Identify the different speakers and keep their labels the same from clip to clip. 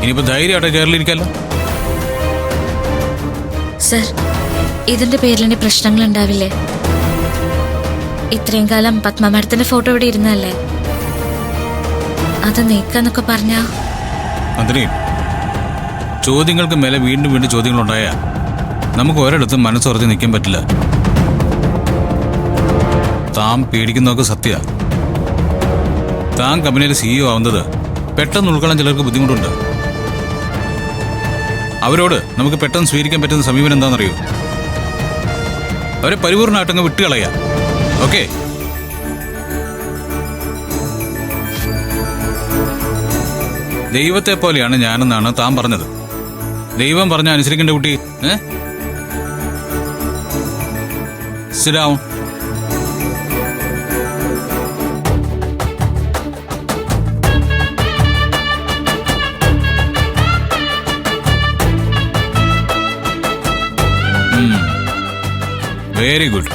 Speaker 1: ഇനിയിപ്പോ ധൈര്യമായിട്ട് ചേർലിരിക്കല്ലോ.
Speaker 2: സർ, ഇതിന്റെ പേരിൽ ഇനി പ്രശ്നങ്ങൾ ഉണ്ടാവില്ലേ? ഇത്രയും കാലം പത്മ മാഡത്തിന്റെ ഫോട്ടോ ഇവിടെ ഇരുന്നല്ലേ, അത് നീക്കാന്നൊക്കെ പറഞ്ഞാ?
Speaker 1: അതിന് ചോദ്യങ്ങൾക്ക് മേലെ വീണ്ടും വീണ്ടും ചോദ്യങ്ങൾ ഉണ്ടായാ നമുക്ക് ഒരിടത്തും മനസ്സുറച്ച് നിൽക്കാൻ പറ്റില്ല. താൻ പേടിക്കുന്നതൊക്കെ സത്യ. താൻ കമ്പനിയുടെ CEO ആവുന്നത് പെട്ടെന്ന് ഉൾക്കൊള്ളാൻ ചിലർക്ക് ബുദ്ധിമുട്ടുണ്ട്. അവരോട് നമുക്ക് പെട്ടെന്ന് സ്വീകരിക്കാൻ പറ്റുന്ന സമീപനം എന്താണെന്നറിയോ? അവരെ പരിപൂർണ്ണമായിട്ടങ്ങ് വിട്ടുകളയാ. ഓക്കെ? ദൈവത്തെ പോലെയാണ് ഞാനെന്നാണ് താൻ പറഞ്ഞത്. ദൈവം പറഞ്ഞ അനുസരിക്കേണ്ട കുട്ടി. Sit. Very good.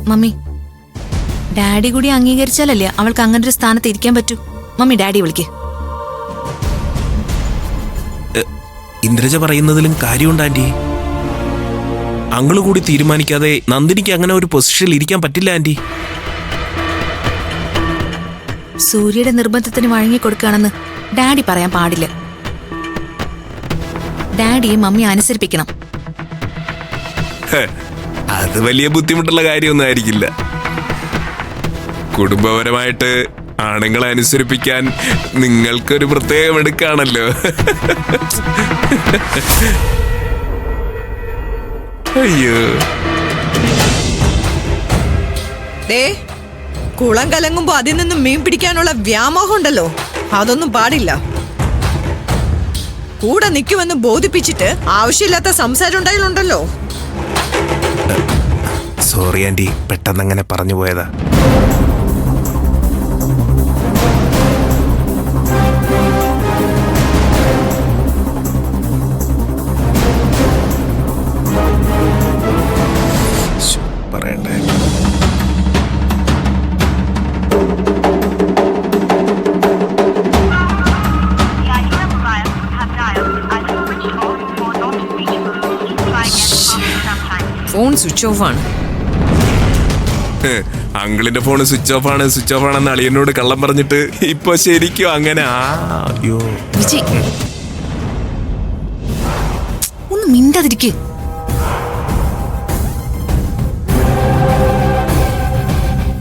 Speaker 3: Mummy, daddy കൂടി അംഗീകരിച്ചാലല്ലേ അവൾക്ക് അങ്ങനെ ഒരു സ്ഥാനത്ത് ഇരിക്കാൻ പറ്റൂ. മമ്മി, ഡാഡി വിളിക്ക്.
Speaker 4: ഇന്ദ്രജ പറയുന്നതിലും കാര്യമുണ്ട് ആന്റി. അങ്കിള് കൂടി തീരുമാനിക്കാതെ നന്ദിനിക്ക് അങ്ങനെ ഒരു പൊസിഷനിൽ ഇരിക്കാൻ പറ്റില്ല ആന്റി.
Speaker 3: സൂര്യയുടെ നിർബന്ധത്തിന് വഴങ്ങിക്കൊടുക്കുകയാണെന്ന് ഡാഡി പറയാൻ പാടില്ല. ഡാഡിയെ മമ്മി അനുസരിപ്പിക്കണം.
Speaker 4: അത് വലിയ ബുദ്ധിമുട്ടുള്ള കാര്യമൊന്നും ആയിരിക്കില്ല. കുടുംബപരമായിട്ട് ആണുങ്ങളെ അനുസരിപ്പിക്കാൻ നിങ്ങൾക്കൊരു പ്രത്യേകം എടുക്കാണല്ലോ. അയ്യോ,
Speaker 5: കുളം കലങ്ങുമ്പോ അതിൽ നിന്നും മീൻ പിടിക്കാനുള്ള വ്യാമോഹം ഉണ്ടല്ലോ, അതൊന്നും പാടില്ല. കൂടെ നിൽക്കുമെന്ന് ബോധിപ്പിച്ചിട്ട് ആവശ്യമില്ലാത്ത സംസാരം ഉണ്ടായാലുണ്ടല്ലോ.
Speaker 4: സോറി ആന്റി, പെട്ടെന്ന് അങ്ങനെ പറഞ്ഞു പോയതാ. പറയണ്ടേ.
Speaker 5: ഫോൺ സ്വിച്ച് ഓഫ് ആണ്.
Speaker 4: അങ്കിളിന്റെ ഫോൺ സ്വിച്ച് ഓഫ് ആണെന്ന് അളിയനോട് കള്ളം പറഞ്ഞിട്ട് ഇപ്പൊ ശരിക്കും അങ്ങനെ. അയ്യോ
Speaker 3: വിജി, ഒന്ന് മിണ്ടാതിരിക്ക്.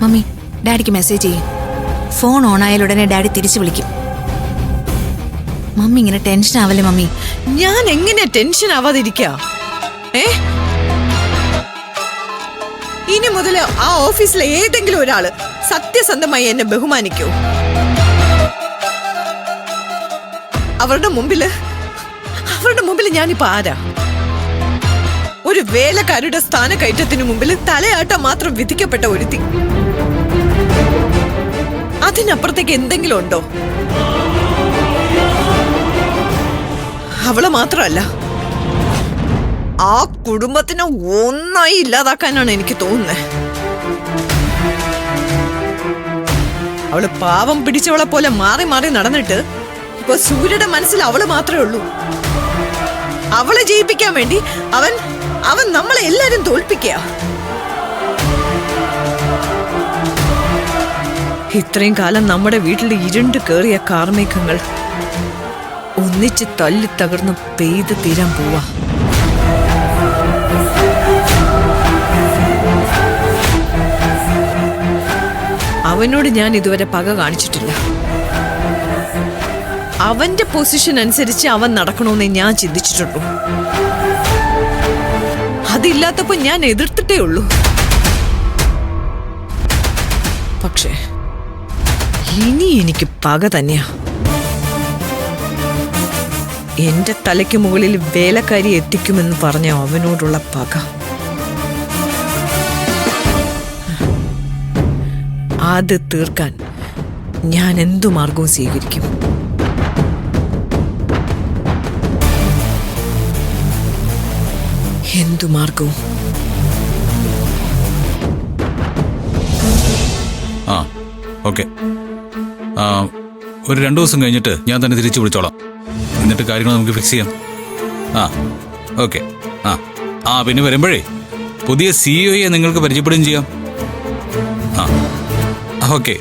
Speaker 3: മമ്മി, ഡാഡിക്ക് മെസ്സേജ് ചെയ്യും. ഫോൺ ഓൺ ആയാൽ ഉടനെ ഡാഡി തിരിച്ചു വിളിക്കും. മമ്മി ഇങ്ങനെ ടെൻഷൻ ആവല്ലേ മമ്മി.
Speaker 5: ഞാൻ എങ്ങനെ ടെൻഷൻ ആവാതിരിക്ക? ഇനി മുതൽ ആ ഓഫീസിലെ ഏതെങ്കിലും ഒരാള് സത്യസന്ധമായി എന്നെ ബഹുമാനിക്കൂ. അവരുടെ മുമ്പില് ഞാനിപ്പോ ആരാ? ഒരു വേലക്കാരുടെ സ്ഥാനക്കയറ്റത്തിനു മുമ്പിൽ തലയാട്ടം മാത്രം വിധിക്കപ്പെട്ട ഒരുത്തി. അതിനപ്പുറത്തേക്ക് എന്തെങ്കിലും ഉണ്ടോ? അവള് മാത്രമല്ല, ആ കുടുംബത്തിനെ ഒന്നായി ഇല്ലാതാക്കാനാണ് എനിക്ക് തോന്നുന്നത്. അവള് പാവം പിടിച്ചവളെ പോലെ മാറി മാറി നടന്നിട്ട് ഇപ്പൊ സൂര്യയുടെ മനസ്സിൽ അവള് മാത്രമേ ഉള്ളൂ. അവളെ ജയിപ്പിക്കാൻ വേണ്ടി അവൻ നമ്മളെ എല്ലാരും തോൽപ്പിക്കുക. ഇത്രയും കാലം നമ്മുടെ വീട്ടിൽ ഇരുണ്ട് കേറിയ കാർമേഘങ്ങൾ ഒന്നിച്ച് തല്ലി തകർന്ന് പെയ്ത് തീരാൻ പോവാ. അവനോട് ഞാൻ ഇതുവരെ പക കാണിച്ചിട്ടില്ല. അവന്റെ പൊസിഷൻ അനുസരിച്ച് അവൻ നടക്കണമെന്നേ ഞാൻ ചിന്തിച്ചിട്ടുള്ളൂ. അതില്ലാത്തപ്പോ ഞാൻ എതിർത്തിട്ടേ ഉള്ളൂ. പക്ഷേ ഇനി എനിക്ക് പക തന്നെയാ. എന്റെ തലയ്ക്ക് മുകളിൽ വേലക്കാരി എത്തിക്കുമെന്ന് പറഞ്ഞ അവനോടുള്ള പക. അത് തീർക്കാൻ ഞാൻ എന്തു മാർഗവും സ്വീകരിക്കും. എന്തു മാർഗവും.
Speaker 1: ആ ഓക്കെ. ഒരു 2 ദിവസം കഴിഞ്ഞിട്ട് ഞാൻ തന്നെ തിരിച്ചു വിളിച്ചോളാം. എന്നിട്ട് കാര്യങ്ങൾ നമുക്ക് ഫിക്സ് ചെയ്യാം. ആ ഓക്കെ. പിന്നെ വരുമ്പോഴേ പുതിയ സിഇഒയെ നിങ്ങൾക്ക് പരിചയപ്പെടുകയും ചെയ്യാം. ആ ഓക്കെ.